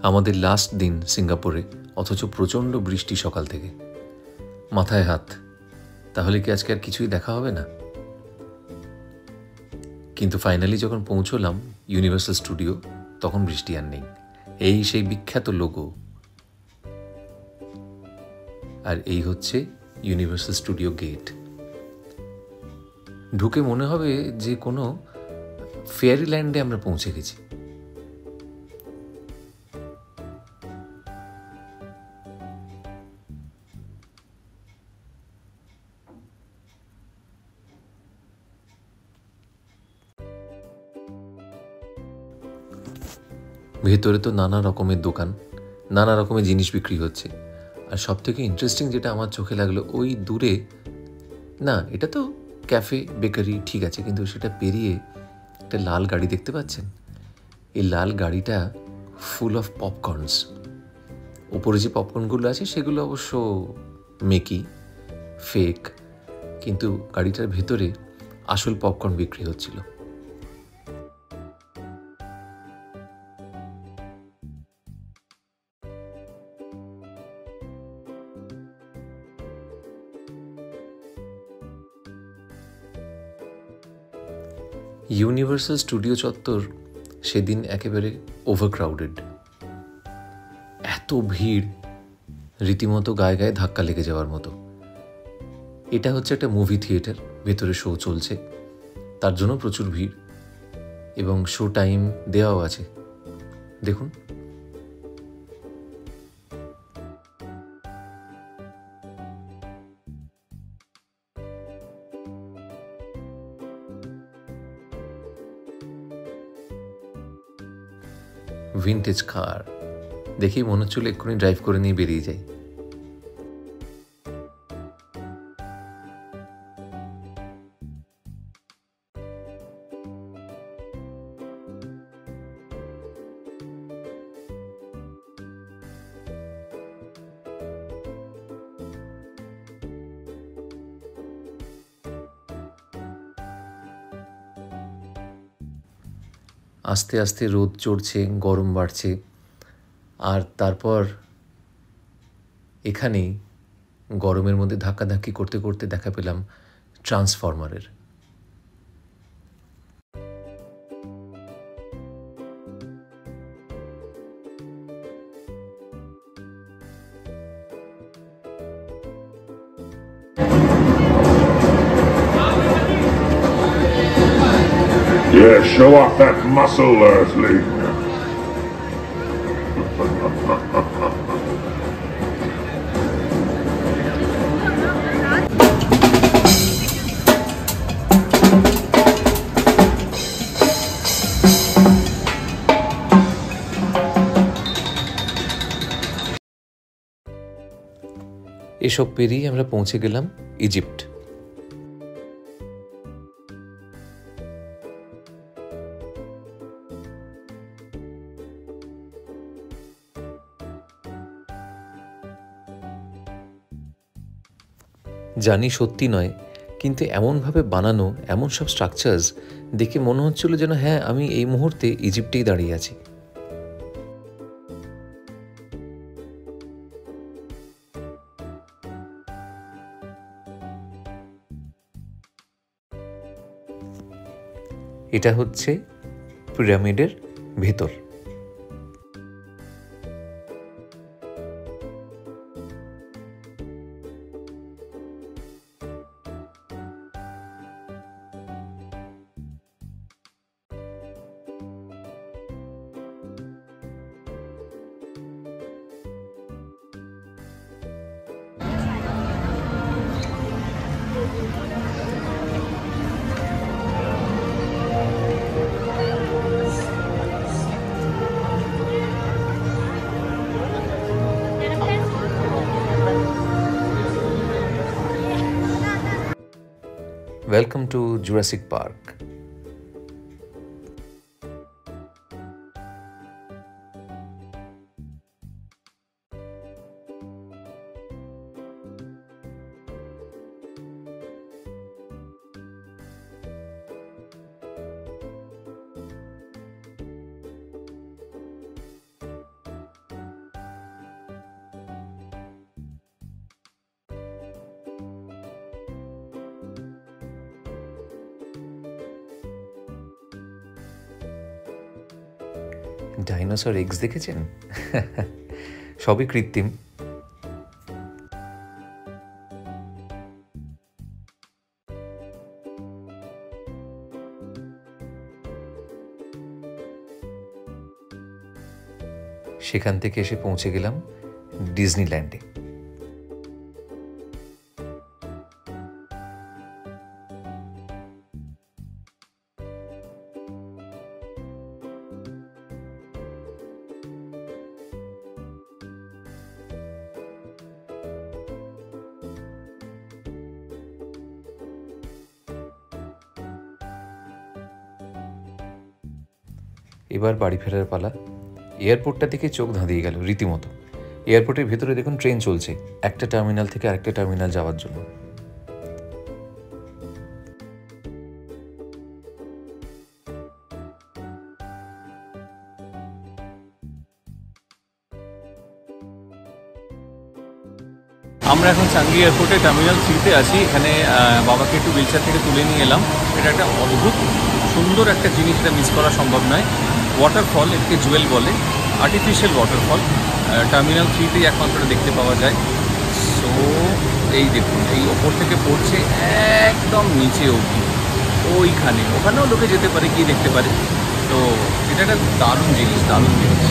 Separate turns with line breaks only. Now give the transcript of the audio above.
আমাদের লাস্ট দিন সিঙ্গাপুরে, অথচ প্রচণ্ড বৃষ্টি সকাল থেকে। মাথায় হাত, তাহলে কি আজকে আর কিছুই দেখা হবে না? কিন্তু ফাইনালি যখন পৌঁছলাম ইউনিভার্সাল স্টুডিও, তখন বৃষ্টি আর নেই। এই সেই বিখ্যাত লোগো। আর এই হচ্ছে ইউনিভার্সাল স্টুডিও গেট। ঢুকে মনে হবে যে কোনো ফেয়ারিল্যান্ডে আমরা পৌঁছে গেছি। ভেতরে তো নানা রকমের দোকান, নানা রকমের জিনিস বিক্রি হচ্ছে। আর সব থেকে ইন্টারেস্টিং যেটা আমার চোখে লাগলো, ওই দূরে, না এটা তো ক্যাফে বেকারি ঠিক আছে, কিন্তু সেটা পেরিয়ে একটা লাল গাড়ি দেখতে পাচ্ছেন? এই লাল গাড়িটা ফুল অফ পপকর্নস। ওপরে যে পপকর্নগুলো আছে সেগুলো অবশ্য মেকি, ফেক, কিন্তু গাড়িটার ভেতরে আসল পপকর্ন বিক্রি হচ্ছিল। ইউনিভার্সাল স্টুডিও চত্বর সেদিন একেবারে ওভারক্রাউডেড। এত ভিড়, রীতিমতো গায়ে গায়ে ধাক্কা লেগে যাওয়ার মতো। এটা হচ্ছে একটা মুভি থিয়েটার, ভেতরে শো চলছে, তার জন্য প্রচুর ভিড়, এবং শো টাইম দেওয়াও আছে। দেখুন, ভিনটেজ কার দেখেই মনে হচ্ছিল এক্ষুনি ড্রাইভ করে নিয়ে বেরিয়ে যাই। আস্তে আস্তে রোদ চড়ছে, গরম বাড়ছে, আর তারপর এখানেই গরমের মধ্যে ধাক্কাধাক্কি করতে করতে দেখা পেলাম ট্রান্সফরমারের।
Yeah, show off that muscle, Earthling.
এসব পেরিয়ে আমরা পৌঁছে গেলাম ইজিপ্ট। জানি সত্যি নয়, কিন্তু এমনভাবে বানানো এমন সব স্ট্রাকচার্স দেখে মনে হচ্ছিল যেন হ্যাঁ, আমি এই মুহূর্তে ইজিপ্টেই দাঁড়িয়ে আছি। এটা হচ্ছে পিরামিডের ভেতর। Welcome to Jurassic Park. Dinosaur eggs দেখেছেন? সবই কৃত্রিম। সেখান থেকে এসে পৌঁছে গেলাম ডিজনিল্যান্ডে। এবার বাড়ি ফেরার পালা। এয়ারপোর্টটা থেকে চোখ ধাঁধিয়ে গেল রীতিমতো। এয়ারপোর্টের ভেতরে দেখুন ট্রেন চলছে একটা টার্মিনাল থেকে আরেকটা টার্মিনাল যাওয়ার জন্য।
আমরা এখন চাঙ্গি এয়ারপোর্টে টার্মিনাল 3-তে আছি। এখানে বাবাকে একটু হুইলচেয়ার থেকে তুলে নিয়ে এলাম। এটা একটা অদ্ভুত সুন্দর একটা জিনিস, এটা মিস করা সম্ভব নয়। ওয়াটারফল, এটাকে জুয়েল বলে, আর্টিফিশিয়াল ওয়াটারফল। টার্মিনাল 3-তেই একমাত্র দেখতে পাওয়া যায়। সো এই দেখুন, এই ওপর থেকে পড়ছে একদম নিচে অবধি, ওইখানে। ওখানেও লোকে যেতে পারে, গিয়ে দেখতে পারে। তো এটা একটা দারুণ জিনিস, দারুণ জিনিস।